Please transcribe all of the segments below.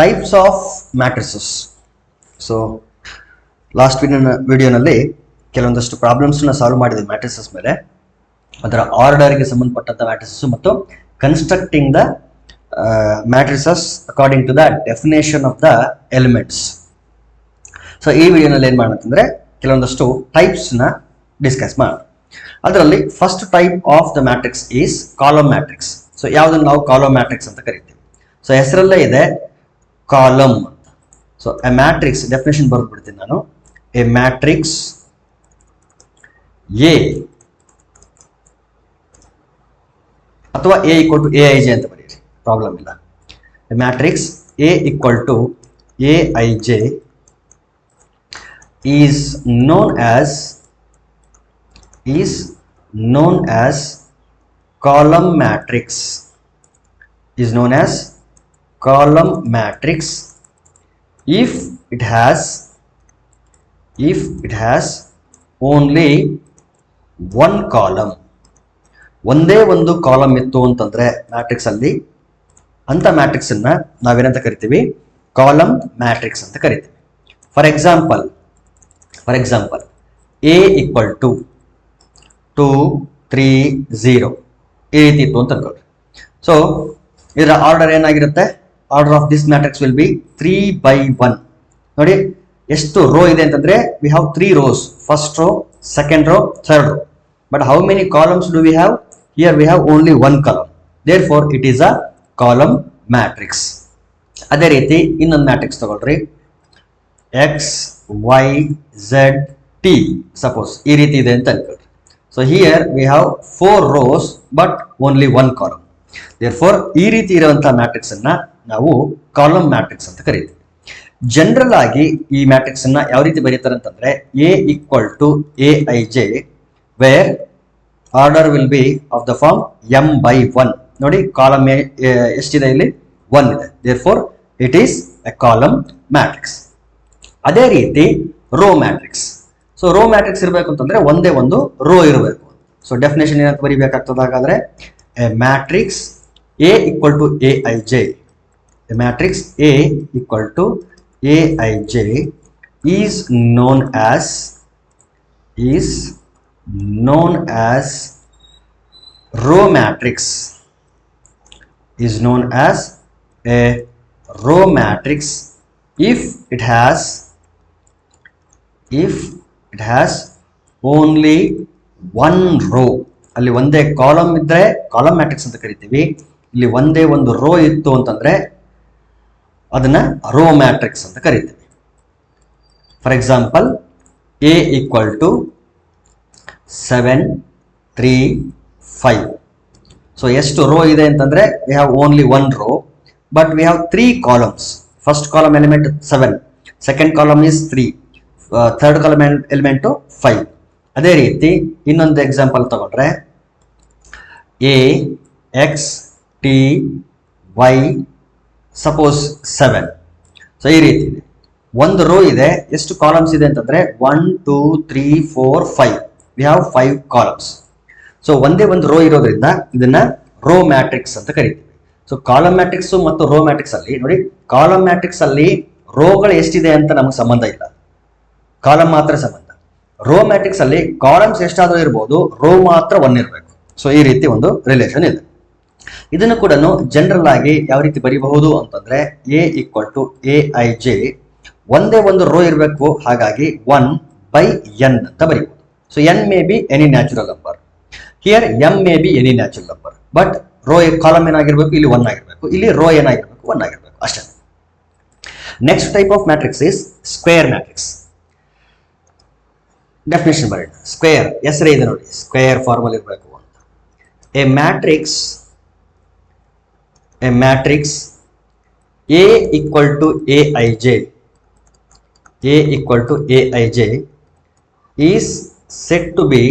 Types of matrices. So last ವಿಡಿಯೋನಲ್ಲಿ ಕೆಲವೊಂದಷ್ಟು ಪ್ರಾಬ್ಲಮ್ಸ್ನ solve ಮಾಡಿದೆ ಮ್ಯಾಟ್ರಿಸಸ್ ಮೇಲೆ, ಅದರ ಆರ್ಡರ್ಗೆ ಸಂಬಂಧಪಟ್ಟಂಥ ಮ್ಯಾಟ್ರಿಸಸ್ ಮತ್ತು constructing the matrices according to the definition of the elements. So ಈ ವಿಡಿಯೋನಲ್ಲಿ ಏನು ಮಾಡೋದಂದ್ರೆ ಕೆಲವೊಂದಷ್ಟು ಟೈಪ್ಸ್ನ ಡಿಸ್ಕಸ್ ಮಾಡೋಣ. ಅದರಲ್ಲಿ first type of the matrix is column matrix. So ಯಾವುದನ್ನು ನಾವು ಕಾಲಮ್ ಮ್ಯಾಟ್ರಿಕ್ಸ್ ಅಂತ ಕರಿತೀವಿ. ಸೊ ಹೆಸರಲ್ಲೇ ಇದೆ ಕಾಲಮ್ ಅಂತ. ಸೊ ಎ ಮ್ಯಾಟ್ರಿಕ್ಸ್ ಡೆಫಿನೇಷನ್ ಬರ್ಬಿಡ್ತೀನಿ ನಾನು. ಎ ಮ್ಯಾಟ್ರಿಕ್ಸ್ ಎ ಅಥವಾ A equal to A I j ಅಂತ ಬರೀರಿ, ಪ್ರಾಬ್ಲಮ್ ಇಲ್ಲ. A matrix A equal to A I j is known as column matrix, is known as column matrix if it has only one column. ಒಂದೇ ಒಂದು column ಇತ್ತು ಅಂತಂದ್ರೆ matrix ಅಲ್ಲಿ, ಅಂತ matrix ಅನ್ನ ನಾವೇನಂತ ಕರಿತೀವಿ? ಕಾಲಮ್ ಮ್ಯಾಟ್ರಿಕ್ಸ್ ಅಂತ ಕರಿತೀವಿ. For example A equal to 2 3 0 ಈ ರೀತಿ ಇತ್ತು ಅಂತ ಅನ್ಕೊಳ್ರಿ. ಸೊ ಇದರ ಆರ್ಡರ್ ಏನಾಗಿರುತ್ತೆ? Order of this matrix will be 3/1. ನೋಡಿ ಎಷ್ಟು ರೋ ಇದೆ ಅಂತಂದ್ರೆ we have 3 rows, first row, second row, third row. But how many columns do we have? Here we have only one column, therefore it is a column matrix. ಅದೇ ರೀತಿ ಇನ್ನೊಂದು matrix ತಗೊಳ್ರಿ, x Y Z T suppose ಈ ರೀತಿ ಇದೆ ಅಂತ ಅನ್ಕೊಳ್ರಿ. So here we have 4 rows but only one column. Therefore ಈ ರೀತಿ ಇರುವಂತಹ ಮ್ಯಾಟ್ರಿಕ್ಸ್ ಅನ್ನ ನಾವು ಕಾಲಮ್ ಮ್ಯಾಟ್ರಿಕ್ಸ್ ಅಂತ ಕರೀತೀವಿ. ಜನರಲ್ ಆಗಿ ಈ ಮ್ಯಾಟ್ರಿಕ್ಸ್ ಅನ್ನ ಯಾವ ರೀತಿ ಬರೀತಾರೆ ಅಂತಂದ್ರೆ A equal to A I j where order will be of the form m/1. ನೋಡಿ ಕಾಲಮ್ ಎಷ್ಟಿದೆ? ಇಲ್ಲಿ 1 ಇದೆ. Therefore it is a column matrix. ಅದೇ ರೀತಿ row matrix. So row matrix ಇರಬೇಕು ಅಂತಂದ್ರೆ ಒಂದೇ ಒಂದು ರೋ ಇರಬೇಕು. ಸೊ ಡೆಫಿನೇಷನ್ ಏನಂತ ಬರೀಬೇಕಾಗ್ತದೆ ಹಾಗಾದ್ರೆ? A matrix A equal to A I j, a matrix A equal to A I j is known as row matrix, is known as a row matrix if it has only one row. ಅಲ್ಲಿ ಒಂದೇ column ಇದ್ರೆ column matrix ಅಂತ ಕರಿತೀವಿ. ಇಲ್ಲಿ ಒಂದೇ ಒಂದು rho ಇತ್ತು ಅಂತಂದ್ರೆ ಅದನ್ನ ರೋ ಮ್ಯಾಟ್ರಿಕ್ಸ್ ಅಂತ ಕರಿತೀವಿ. For example A equal to 7 3 5. So ಎಷ್ಟು ರೋ ಇದೆ ಅಂತಂದ್ರೆ we have only one row but we have 3 columns. First column element 7, second column is 3, third column element 5. ಅದೇ ರೀತಿ ಇನ್ನೊಂದು ಎಕ್ಸಾಂಪಲ್ ತಗೊಂಡ್ರೆ a x t y suppose 7. So ಈ ರೀತಿ ಇದೆ. ಒಂದು ರೋ ಇದೆ, ಎಷ್ಟು ಕಾಲಮ್ಸ್ ಇದೆ ಅಂತಂದ್ರೆ 1 2 3 4 5. We have 5 columns. ಸೊ ಒಂದೇ ಒಂದು ರೋ ಇರೋದ್ರಿಂದ ಇದನ್ನ ರೋ ಮ್ಯಾಟ್ರಿಕ್ಸ್ ಅಂತ ಕರಿತೀವಿ. ಸೊ ಕಾಲಮ್ ಮ್ಯಾಟ್ರಿಕ್ಸ್ ಮತ್ತು ರೋ ಮ್ಯಾಟ್ರಿಕ್ಸ್ ಅಲ್ಲಿ ನೋಡಿ, ಕಾಲಮ್ ಮ್ಯಾಟ್ರಿಕ್ಸ್ ಅಲ್ಲಿ ರೋಗಳು ಎಷ್ಟಿದೆ ಅಂತ ನಮಗೆ ಸಂಬಂಧ ಇಲ್ಲ, ಕಾಲಮ್ ಮಾತ್ರ ಸಂಬಂಧ. ರೋ ಮ್ಯಾಟ್ರಿಕ್ಸ್ ಅಲ್ಲಿ ಕಾಲಮ್ಸ್ ಎಷ್ಟಾದ್ರೂ ಇರ್ಬೋದು, ರೋ ಮಾತ್ರ 1 ಇರಬೇಕು. ಸೊ ಈ ರೀತಿ ಒಂದು ರಿಲೇಷನ್ ಇದೆ. ಇದನ್ನು ಕೂಡ ಜನರಲ್ ಆಗಿ ಯಾವ ರೀತಿ ಬರೀಬಹುದು ಅಂತಂದ್ರೆ A equal to A I J, ಒಂದೇ ಒಂದು ರೋ ಇರಬೇಕು, ಹಾಗಾಗಿ 1/n ಅಂತ ಬರೀಬಹುದು. So N may be any natural number. Here m may be any natural number, but row column ಏನಾಗಿರ್ಬೇಕು? ಇಲ್ಲಿ 1 ಆಗಿರ್ಬೇಕು, ಇಲ್ಲಿ ರೋ ಏನಾಗಿರ್ಬೇಕು? 1 ಆಗಿರ್ಬೇಕು ಅಷ್ಟೇ. Next type of matrix is square matrix. Definition ಬರೋಣ. ಸ್ಕ್ವೇರ್ ಹೆಸರೇ ಇದೆ ನೋಡಿ, ಸ್ಕ್ವೇರ್ ಫಾರ್ಮಲ್ ಇರಬೇಕು ಅಂತ. A matrix A equal to A I j, A equal to A I j is set to be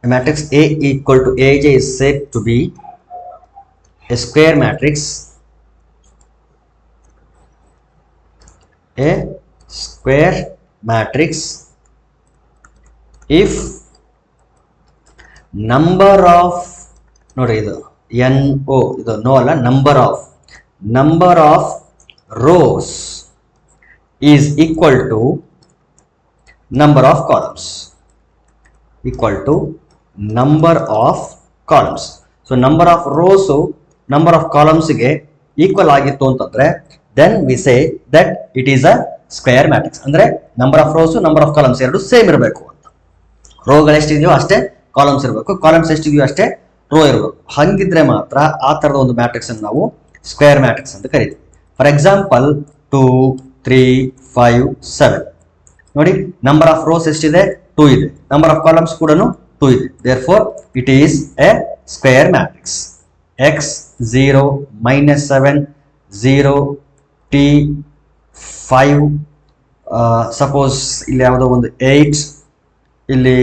a matrix A equal to Aj is said to be a square matrix. A square matrix if number of ನೋಡಿ ಇದು N O, ಇದು no ಅಲ್ಲ, number of rows is equal to number of columns, so number of rows number of ಕಾಲಮ್ಸ್ಗೆ equal ಆಗಿತ್ತು ಅಂತಂದ್ರೆ then we say that it is a square matrix. ಅಂದ್ರೆ number of rows number of columns ಎರಡು same ಇರಬೇಕು ಅಂತ. ರೋಗಳು ಎಷ್ಟಿದೆಯೋ ಅಷ್ಟೇ columns ಇರಬೇಕು, ಕಾಲಮ್ಸ್ ಎಷ್ಟಿದೆಯೋ ಅಷ್ಟೇ ರೋ ಇರಬೇಕು. ಹಂಗಿದ್ರೆ ಮಾತ್ರ ಆ ತರದ ಒಂದು ಮ್ಯಾಟ್ರಿಕ್ಸ್ ಅನ್ನು ನಾವು ಸ್ಕ್ವೇರ್ ಮ್ಯಾಟ್ರಿಕ್ಸ್ ಅಂತ ಕರಿತೀವಿ. ಫಾರ್ ಎಕ್ಸಾಂಪಲ್ 2 3 5 7 ನೋಡಿ, ನಂಬರ್ ಆಫ್ ರೋಸ್ ಎಷ್ಟಿದೆ? 2 ಇದೆ. ನಂಬರ್ ಆಫ್ ಕಾಲಮ್ಸ್ ಕೂಡ 2 ಇದೆ. Therefore it is a square matrix. x 0 -7 0 t 5 suppose ಇಲ್ಲಿ ಯಾವುದೋ ಒಂದು 8, ಇಲ್ಲಿ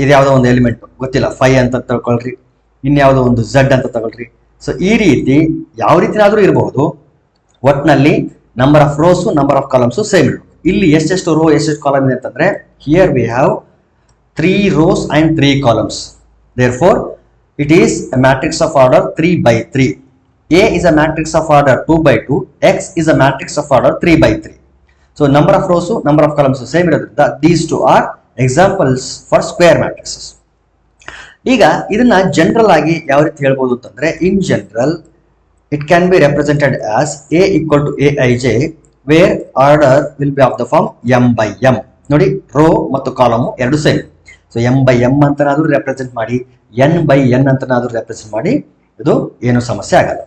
ಇದು ಯಾವುದೋ ಒಂದು ಎಲಿಮೆಂಟ್ ಗೊತ್ತಿಲ್ಲ 5 ಅಂತ ತಗೊಳ್ರಿ, ಇನ್ಯಾವುದೋ ಒಂದು z ಅಂತ ತಗೊಳ್ರಿ. ಸೊ ಈ ರೀತಿ ಯಾವ ರೀತಿನಾದ್ರೂ ಇರಬಹುದು. ಒಟ್ನಲ್ಲಿ number of rows number of columns same ಇರಬೇಕು. ಇಲ್ಲಿ ಎಷ್ಟೆಷ್ಟು ರೋ ಎಷ್ಟೆಷ್ಟು ಕಾಲಮ್ ಇದೆ ಅಂತಂದ್ರೆ here we have 3 rows and 3 columns. Therefore, it is a matrix of order 3 by 3. A is a matrix of order 2 by 2. X is a matrix of order 3 by 3. So, number of rows, number of columns same ಇರೋದ್ರಿಂದ these two are examples for square matrices. ಈಗ ಇದನ್ನ general ಆಗಿ ಯಾವ ರೀತಿ ಹೇಳ್ಬೋದು ಅಂತಂದ್ರೆ, in general it can be represented as A equal to Aij, where order will be of the form m by m. ನೋಡಿ, row ಮತ್ತು ಕಾಲಮ್ ಎರಡು same. So m by m ಅಂತನಾದ್ರೂ ರೆಪ್ರೆಸೆಂಟ್ ಮಾಡಿ, n by n ಅಂತನಾದ್ರೂ represent ಮಾಡಿ, ಇದು ಏನು ಸಮಸ್ಯೆ ಆಗಲ್ಲ.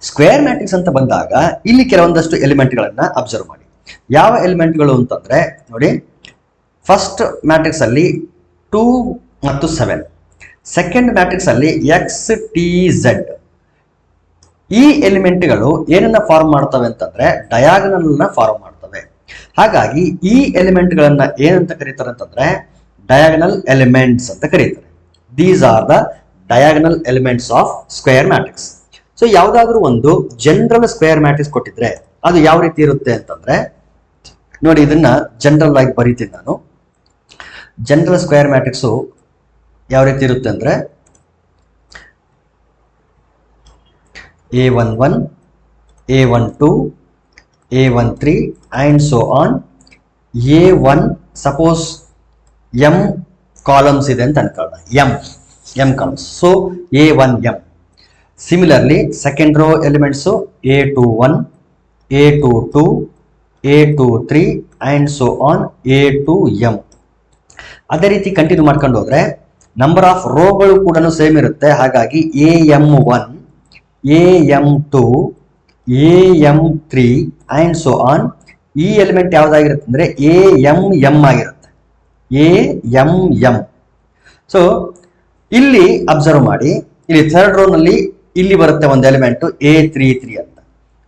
ಸ್ಕ್ವೇರ್ ಮ್ಯಾಟ್ರಿಕ್ಸ್ ಅಂತ ಬಂದಾಗ ಇಲ್ಲಿ ಕೆಲವೊಂದಷ್ಟು ಎಲಿಮೆಂಟ್ಗಳನ್ನ ಅಬ್ಸರ್ವ್ ಮಾಡಿ. ಯಾವ ಎಲಿಮೆಂಟ್ಗಳು ಅಂತಂದ್ರೆ ನೋಡಿ, ಫಸ್ಟ್ ಮ್ಯಾಟ್ರಿಕ್ಸ್ ಅಲ್ಲಿ 2 ಮತ್ತು 7, ಸೆಕೆಂಡ್ ಮ್ಯಾಟ್ರಿಕ್ಸ್ ಅಲ್ಲಿ x t z. ಈ ಎಲಿಮೆಂಟ್ಗಳು ಏನನ್ನ ಫಾರ್ಮ್ ಮಾಡ್ತವೆ ಅಂತಂದ್ರೆ ಡಯಾಗನಲ್ ನ ಫಾರ್ಮ್ ಮಾಡ್ತವೆ. ಹಾಗಾಗಿ ಈ ಎಲಿಮೆಂಟ್ಗಳನ್ನ ಏನಂತ ಕರೀತಾರೆ ಅಂತಂದ್ರೆ ಡಯಾಗನಲ್ ಎಲಿಮೆಂಟ್ಸ್ ಅಂತ ಕರೀತಾರೆ. These are the diagonal elements of square matrix. So ಯಾವ್ದಾದ್ರು ಒಂದು ಜನರಲ್ ಸ್ಕ್ವೇರ್ ಮ್ಯಾಟ್ರಿಕ್ಸ್ ಕೊಟ್ಟಿದ್ರೆ ಅದು ಯಾವ ರೀತಿ ಇರುತ್ತೆ ಅಂತಂದ್ರೆ ನೋಡಿ, ಇದನ್ನ ಜನರಲ್ ಆಗಿ ಬರೀತೀನಿ ನಾನು. ಜನರಲ್ ಸ್ಕ್ವೇರ್ ಮ್ಯಾಟ್ರಿಕ್ಸ್ ಯಾವ ರೀತಿ ಇರುತ್ತೆ ಅಂದ್ರೆ A11 A12 A13 and so on. A1 suppose m columns ಇದೆ ಅಂತ ಅನ್ಕೊಳ್ಳೋಣ, m columns. So A1m. Similarly second row elements A21 A22 A23 and so on A2m. ಅದೇ ರೀತಿ ಕಂಟಿನ್ಯೂ ಮಾಡ್ಕೊಂಡು ಹೋದ್ರೆ ನಂಬರ್ ಆಫ್ ರೋಗಳು ಕೂಡ ಸೇಮ್ ಇರುತ್ತೆ. ಹಾಗಾಗಿ AM1 AM2 AM3 and so on. ಈ ಎಲಿಮೆಂಟ್ ಯಾವ್ದಾಗಿರುತ್ತೆ ಅಂದ್ರೆ AMM ಆಗಿರುತ್ತೆ, AMM. ಸೊ ಇಲ್ಲಿ ಅಬ್ಸರ್ವ್ ಮಾಡಿ, ಇಲ್ಲಿ ಥರ್ಡ್ ರೋ ನಲ್ಲಿ ಇಲ್ಲಿ ಬರುತ್ತೆ ಒಂದು ಎಲಿಮೆಂಟ್ A33 ಅಂತ.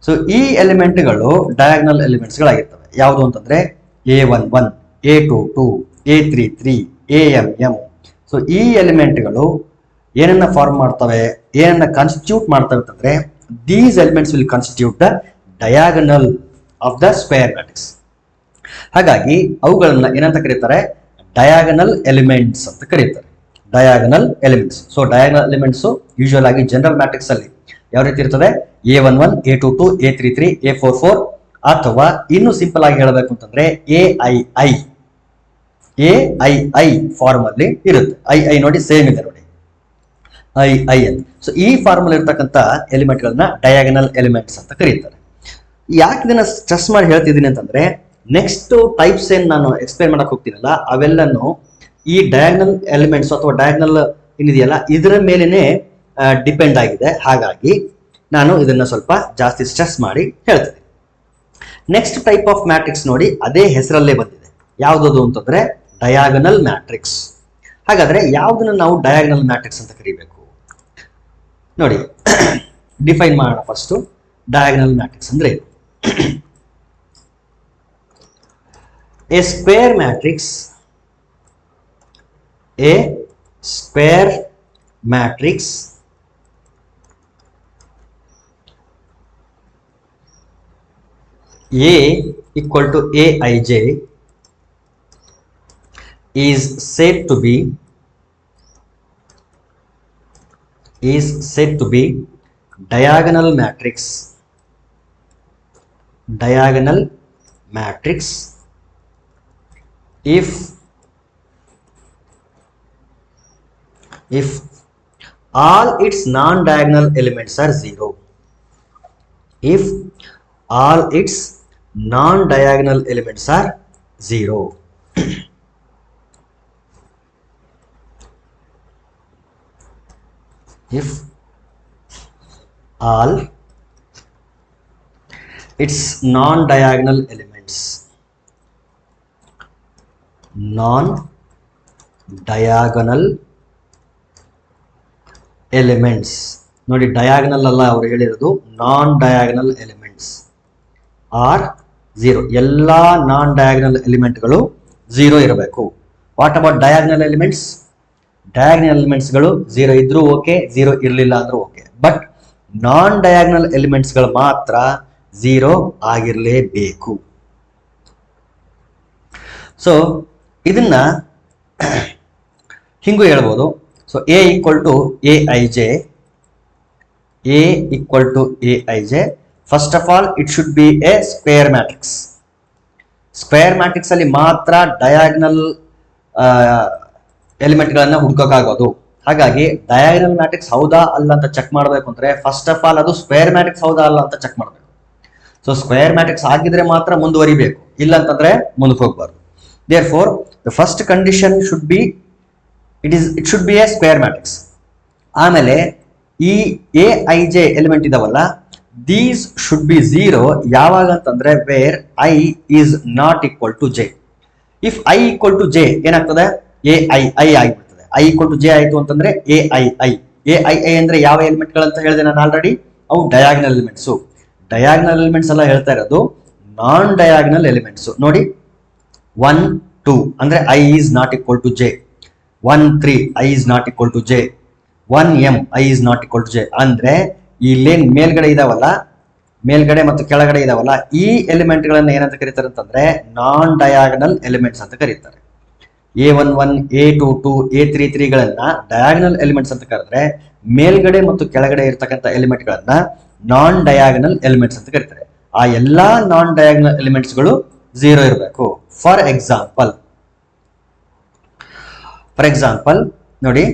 ಸೊ ಈ ಎಲಿಮೆಂಟ್ಗಳು ಡಯಾಗನಲ್ ಎಲಿಮೆಂಟ್ಸ್ ಗಳಾಗಿರ್ತವೆ. ಯಾವುದು ಅಂತಂದ್ರೆ A11 A22 A33 AMM. So ಈ ಎಲಿಮೆಂಟ್ಗಳು ಏನನ್ನ ಫಾರ್ಮ್ ಮಾಡ್ತವೆ, ಏನನ್ನ ಕಾನ್ಸ್ಟಿಟ್ಯೂಟ್ ಮಾಡ್ತವೆ ಅಂತಂದ್ರೆ these elements will constitute the diagonal of the square matrix. ಹಾಗಾಗಿ ಅವುಗಳನ್ನ ಏನಂತ ಕರೀತಾರೆ? ಡಯಾಗನಲ್ ಎಲಿಮೆಂಟ್ಸ್ ಅಂತ ಕರೀತಾರೆ. Diagonal elements. So diagonal elements usual ಆಗಿ ಜನರಲ್ ಮ್ಯಾಟ್ರಿಕ್ಸ್ ಅಲ್ಲಿ ಯಾವ ರೀತಿ ಇರ್ತದೆ? A11 A22 A33 A44, ಅಥವಾ ಇನ್ನು ಸಿಂಪಲ್ ಆಗಿ ಹೇಳಬೇಕು ಅಂತಂದ್ರೆ AII ಫಾರ್ಮ್ ಅಲ್ಲಿ ಇರುತ್ತೆ. ಐ ನೋಡಿ ಸೇಮ್ ಇದೆ ನೋಡಿ, ಐ ಅಂತ. ಸೊ ಈ ಫಾರ್ಮ್ ಅಲ್ಲಿ ಇರ್ತಕ್ಕಂಥ ಎಲಿಮೆಂಟ್ಗಳನ್ನ ಡಯಾಗನಲ್ ಎಲಿಮೆಂಟ್ಸ್ ಅಂತ ಕರೀತಾರೆ. ಯಾಕೆ ಇದನ್ನ ಸ್ಟ್ರೆಸ್ ಮಾಡಿ ಹೇಳ್ತಿದ್ದೀನಿ ಅಂತಂದ್ರೆ ನೆಕ್ಸ್ಟ್ ಟೈಪ್ಸ್ ಏನ್ ನಾನು ಎಕ್ಸ್ಪ್ಲೇನ್ ಮಾಡಕ್ ಹೋಗ್ತೀನಲ್ಲ ಅವೆಲ್ಲನು ಈ ಡಯಾಗನಲ್ ಎಲಿಮೆಂಟ್ಸ್ ಅಥವಾ ಡಯಾಗನಲ್ ಏನಿದೆಯಲ್ಲ ಇದರ ಮೇಲೆನೆ ಡಿಪೆಂಡ್ ಆಗಿದೆ. ಹಾಗಾಗಿ ನಾನು ಇದನ್ನ ಸ್ವಲ್ಪ ಜಾಸ್ತಿ ಸ್ಟ್ರೆಸ್ ಮಾಡಿ ಹೇಳ್ತೀನಿ. ನೆಕ್ಸ್ಟ್ ಟೈಪ್ ಆಫ್ ಮ್ಯಾಟ್ರಿಕ್ಸ್ ನೋಡಿ, ಅದೇ ಹೆಸರಲ್ಲೇ ಬಂದಿದೆ. ಯಾವ್ದು ಅಂತಂದ್ರೆ ಡಯಾಗನಲ್ ಮ್ಯಾಟ್ರಿಕ್ಸ್. ಹಾಗಾದ್ರೆ ಯಾವ್ದನ್ನ ನಾವು ಡಯಾಗನಲ್ ಮ್ಯಾಟ್ರಿಕ್ಸ್ ಅಂತ ಕರಿಬೇಕು ನೋಡಿ, ಡಿಫೈನ್ ಮಾಡೋಣ. ಫಸ್ಟ್ ಡಯಾಗನಲ್ ಮ್ಯಾಟ್ರಿಕ್ಸ್ ಅಂದ್ರೆ A square matrix, A square matrix A equal to Aij is said to be is said to be diagonal matrix. Diagonal matrix if all its non-diagonal elements are 0. If all its non-diagonal elements are 0. If all its non-diagonal elements ನೋಡಿ, diagonal ಅಲ್ಲ ಅವರು ಹೇಳಿರೋದು, ನಾನ್ diagonal elements are 0. ಎಲ್ಲ ನಾನ್ diagonal ಎಲಿಮೆಂಟ್ಗಳು 0 ಇರಬೇಕು. What about diagonal elements? Diagonal ಎಲಿಮೆಂಟ್ಸ್ಗಳು 0 ಇದ್ರೂ okay, 0 ಇರಲಿಲ್ಲ ಅಂದ್ರೂ ಓಕೆ. ಬಟ್ ನಾನ್ ಡಯಾಗನಲ್ ಎಲಿಮೆಂಟ್ಸ್ಗಳು ಮಾತ್ರ 0 ಆಗಿರಲೇಬೇಕು. ಸೊ ಇದನ್ನ ಹಿಂಗೂ ಹೇಳ್ಬೋದು. So A equal to A I J. First of all it should be a square matrix. Square matrix ಅಲ್ಲಿ ಮಾತ್ರ ಡಯಾಗನಲ್ ಎಲಿಮೆಂಟ್ಗಳನ್ನ ಹುಡ್ಕೋಕ್ಕಾಗೋದು. ಹಾಗಾಗಿ ಡಯಾಗನಲ್ ಮ್ಯಾಟ್ರಿಕ್ಸ್ ಹೌದಾ ಅಲ್ಲ ಅಂತ ಚೆಕ್ ಮಾಡಬೇಕು ಅಂದ್ರೆ ಫಸ್ಟ್ ಆಫ್ ಆಲ್ ಅದು ಸ್ಕ್ವೇರ್ ಮ್ಯಾಟ್ರಿಕ್ಸ್ ಹೌದಾ ಅಲ್ಲ ಅಂತ ಚೆಕ್ ಮಾಡಬೇಕು. ಸೊ ಸ್ಕ್ವೇರ್ ಮ್ಯಾಟ್ರಿಕ್ಸ್ ಆಗಿದ್ರೆ ಮಾತ್ರ ಮುಂದುವರಿಬೇಕು, ಇಲ್ಲ ಅಂತಂದ್ರೆ ಮುಂದಕ್ಕೆ ಹೋಗ್ಬಾರ್ದು. Therefore the first condition should be it should be a square matrix. ಆಮೇಲೆ ಈ ಎ ಐ ಜೆ ಎಲಿಮೆಂಟ್ ಇದಾವಲ್ಲ, ದೀಸ್ ಶುಡ್ ಬಿ 0 ಯಾವಾಗ ಅಂತಂದ್ರೆ where I is not equal to J. If I equal to J ಏನಾಗ್ತದೆ? A I ಆಗಿಬಿಡ್ತದೆ. I equal to J ಆಯ್ತು ಅಂತಂದ್ರೆ A I ಅಂದ್ರೆ ಯಾವ ಎಲಿಮೆಂಟ್ಗಳಂತ ಹೇಳಿದೆ ನಾನು ಆಲ್ರೆಡಿ? ಅವು ಡಯಾಗನಲ್ ಎಲಿಮೆಂಟ್ಸು. ಡಯಾಗನಲ್ ಎಲಿಮೆಂಟ್ಸ್ ಎಲ್ಲ ಹೇಳ್ತಾ ಇರೋದು ನಾನ್ ಡಯಾಗನಲ್ ಎಲಿಮೆಂಟ್ಸ್. ನೋಡಿ, 1 2 ಅಂದ್ರೆ i is not equal to j. 1 3 i is not equal to j. 1 m i is not equal to j. ಅಂದ್ರೆ ಇಲ್ಲೇನ್ ಮೇಲ್ಗಡೆ ಇದಾವಲ್ಲ, ಮೇಲ್ಗಡೆ ಮತ್ತು ಕೆಳಗಡೆ ಇದಾವಲ್ಲ, ಈ ಎಲಿಮೆಂಟ್ಗಳನ್ನ ಏನಂತ ಕರೀತಾರೆ ಅಂತಂದ್ರೆ ನಾನ್ ಡಯಾಗನಲ್ ಎಲಿಮೆಂಟ್ಸ್ ಅಂತ ಕರೀತಾರೆ. A11 A22 A33 ಗಳನ್ನ ಡಯಾಗನಲ್ ಎಲಿಮೆಂಟ್ಸ್ ಅಂತ ಕರೆದ್ರೆ, ಮೇಲ್ಗಡೆ ಮತ್ತು ಕೆಳಗಡೆ ಇರ್ತಕ್ಕಂಥ ಎಲಿಮೆಂಟ್ಗಳನ್ನ ನಾನ್ ಡಯಾಗನಲ್ ಎಲಿಮೆಂಟ್ಸ್ ಅಂತ ಕರೀತಾರೆ. ಆ ಎಲ್ಲಾ ನಾನ್ ಡಯಾಗನಲ್ ಎಲಿಮೆಂಟ್ಸ್ಗಳು 0 ಇರಬೇಕು. ಫಾರ್ ಎಕ್ಸಾಂಪಲ್ ನೋಡಿ,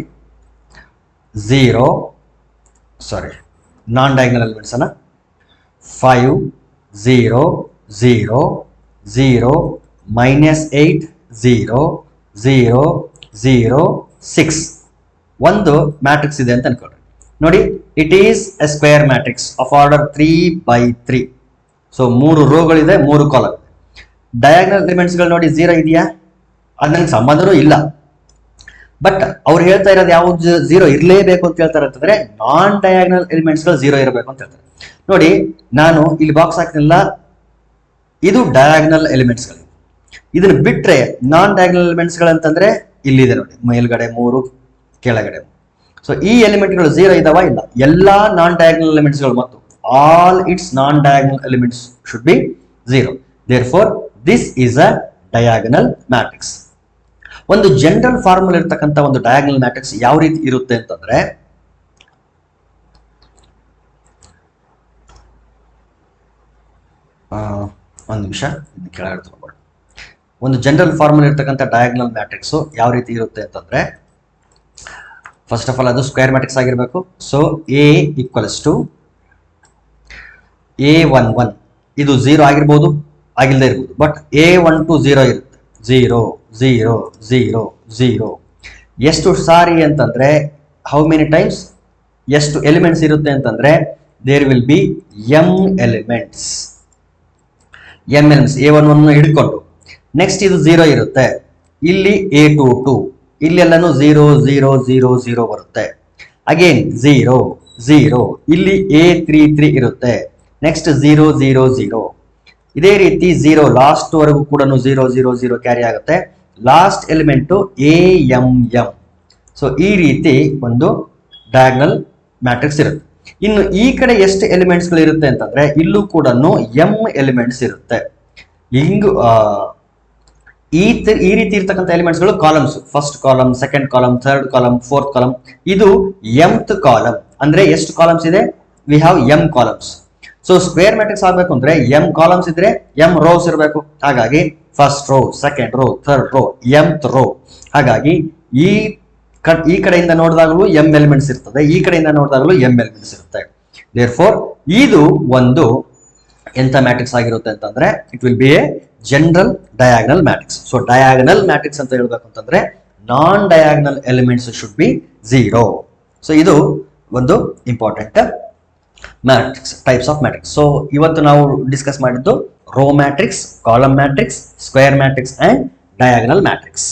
ನಾನ್ ಡಯಾಗನಲ್ ಎಲಿಮೆಂಟ್ಸ್ ಅನ್ನ 5 0 0 0 -8 0 0 0 6 ಒಂದು ಮ್ಯಾಟ್ರಿಕ್ಸ್ ಇದೆ ಅಂತ ಅನ್ಕೊಳ್ಳಿ. ನೋಡಿ, it is a square matrix of order 3x3. So 3 ರೋಗಳಿದೆ, 3 ಕಾಲಮ್. ಡಯಾಗನಲ್ ಎಲಿಮೆಂಟ್ಸ್ಗಳು ನೋಡಿ 0 ಇದೆಯಾ? ಅದು ನನಗೆ ಸಂಬಂಧನೂ ಇಲ್ಲ. ಬಟ್ ಅವ್ರು ಹೇಳ್ತಾ ಇರೋದು ಯಾವ್ದು 0 ಇರಲೇಬೇಕು ಅಂತ ಹೇಳ್ತಾರೆ ಅಂತಂದ್ರೆ ನಾನ್ ಡಯಾಗನಲ್ ಎಲಿಮೆಂಟ್ಸ್ಗಳು 0 ಇರಬೇಕು ಅಂತ ಹೇಳ್ತಾರೆ. ನೋಡಿ, ನಾನು ಇಲ್ಲಿ ಬಾಕ್ಸ್ ಹಾಕಿಲ್ಲ, ಇದು ಡಯಾಗನಲ್ ಎಲಿಮೆಂಟ್ಸ್ಗಳು. ಇದನ್ನ ಬಿಟ್ರೆ ನಾನ್ ಡಯಾಗನಲ್ ಎಲಿಮೆಂಟ್ಸ್ಗಳು ಅಂತಂದ್ರೆ ಇಲ್ಲಿದೆ ನೋಡಿ, ಮೇಲ್ಗಡೆ 3 ಕೆಳಗಡೆ 3. ಸೊ ಈ ಎಲಿಮೆಂಟ್ಗಳು 0 ಇದಾವ? ಇಲ್ಲ. ಎಲ್ಲಾ ನಾನ್ ಡಯಾಗನಲ್ ಎಲಿಮೆಂಟ್ಸ್ಗಳು ಮತ್ತು all it's non diagonal elements should be 0. Therefore this is a diagonal matrix. ಒಂದು ಜನರಲ್ ಫಾರ್ಮುಲಾ ಇರ್ತಕ್ಕಂಥ ಒಂದು ಡಯಾಗನಲ್ ಮ್ಯಾಟ್ರಿಕ್ಸ್ ಯಾವ ರೀತಿ ಇರುತ್ತೆ ಅಂತಂದ್ರೆ, ಒಂದು ನಿಮಿಷ ಕೆಳಗಡೆ ತಗೊಂಡ್ಬಾರ್ದು. ಒಂದು ಜನರಲ್ ಫಾರ್ಮುಲಾ ಇರ್ತಕ್ಕಂಥ ಡಯಾಗನಲ್ ಮ್ಯಾಟ್ರಿಕ್ಸ್ ಯಾವ ರೀತಿ ಇರುತ್ತೆ ಅಂತಂದ್ರೆ, ಫಸ್ಟ್ ಆಫ್ ಆಲ್ ಅದು ಸ್ಕ್ವೇರ್ ಮ್ಯಾಟ್ರಿಕ್ಸ್ ಆಗಿರಬೇಕು. So A equals to A11 ಇದು 0 ಆಗಿರ್ಬೋದು, ಆಗಿಲ್ಲದೆ ಇರ್ಬೋದು. ಬಟ್ A12 0 ಇರುತ್ತೆ. 0 0 0 0 ಎಷ್ಟು ಸಾರಿ ಅಂತಂದ್ರೆ, ಹೌ ಮೆನಿ ಟೈಮ್ಸ್, ಎಷ್ಟು ಎಲಿಮೆಂಟ್ಸ್ ಇರುತ್ತೆ ಅಂತಂದ್ರೆ, there will be m elements. A11 ಹಿಡ್ಕೊಂಡು ನೆಕ್ಸ್ಟ್ ಇದು 0 ಇರುತ್ತೆ. ಇಲ್ಲಿ A22 ಇಲ್ಲೆಲ್ಲಾನು 0 0 0 0 ಬರುತ್ತೆ. ಅಗೇನ್ 0 0 ಇಲ್ಲಿ A33 ಇರುತ್ತೆ. ನೆಕ್ಸ್ಟ್ 0 0 0 ಇದೇ ರೀತಿ 0 ಲಾಸ್ಟ್ ವರೆಗೂ ಕೂಡ 0 0 0 ಕ್ಯಾರಿ ಆಗುತ್ತೆ. Last element AMM. ಸೊ ಈ ರೀತಿ ಒಂದು ಡಯಾಗನಲ್ ಮ್ಯಾಟ್ರಿಕ್ಸ್ ಇರುತ್ತೆ. ಇನ್ನು ಈ ಕಡೆ ಎಷ್ಟು ಎಲಿಮೆಂಟ್ಸ್ಗಳು ಇರುತ್ತೆ ಅಂತಂದ್ರೆ, ಇಲ್ಲೂ ಕೂಡ m ಎಲಿಮೆಂಟ್ಸ್ ಇರುತ್ತೆ. ಈ ರೀತಿ ಇರ್ತಕ್ಕಂಥ ಎಲಿಮೆಂಟ್ಸ್ಗಳು columns. First column, second column, third column, fourth column. ಇದು mth ಕಾಲಮ್. ಅಂದ್ರೆ ಎಷ್ಟು ಕಾಲಮ್ಸ್ ಇದೆ? We have m columns. So square matrix ಆಗಬೇಕು ಅಂದ್ರೆ m ಕಾಲಮ್ಸ್ ಇದ್ರೆ m ರೋಸ್ ಇರಬೇಕು. ಹಾಗಾಗಿ first row, second row, third row, mth row. ಹಾಗಾಗಿ ಈ ಕಡೆಯಿಂದ ನೋಡಿದಾಗಲೂ m ಎಲಿಮೆಂಟ್ಸ್ ಇರ್ತದೆ, ಈ ಕಡೆಯಿಂದ ನೋಡಿದಾಗಲೂ m ಎಲಿಮೆಂಟ್ಸ್ ಇರುತ್ತೆ. ದೇರ್ಫೋರ್ ಇದು ಒಂದು ಎಂತ ಮ್ಯಾಟ್ರಿಕ್ಸ್ ಆಗಿರುತ್ತೆ ಅಂತಂದ್ರೆ it will be a general diagonal matrix. So diagonal matrix ಅಂತ ಹೇಳ್ಬೇಕು ಅಂತಂದ್ರೆ non diagonal elements should be 0. So ಇದು ಒಂದು important matrix, types of matrix. So ಇವತ್ತು ನಾವು ಡಿಸ್ಕಸ್ ಮಾಡಿದ್ದು row matrix, column matrix, square matrix and diagonal matrix.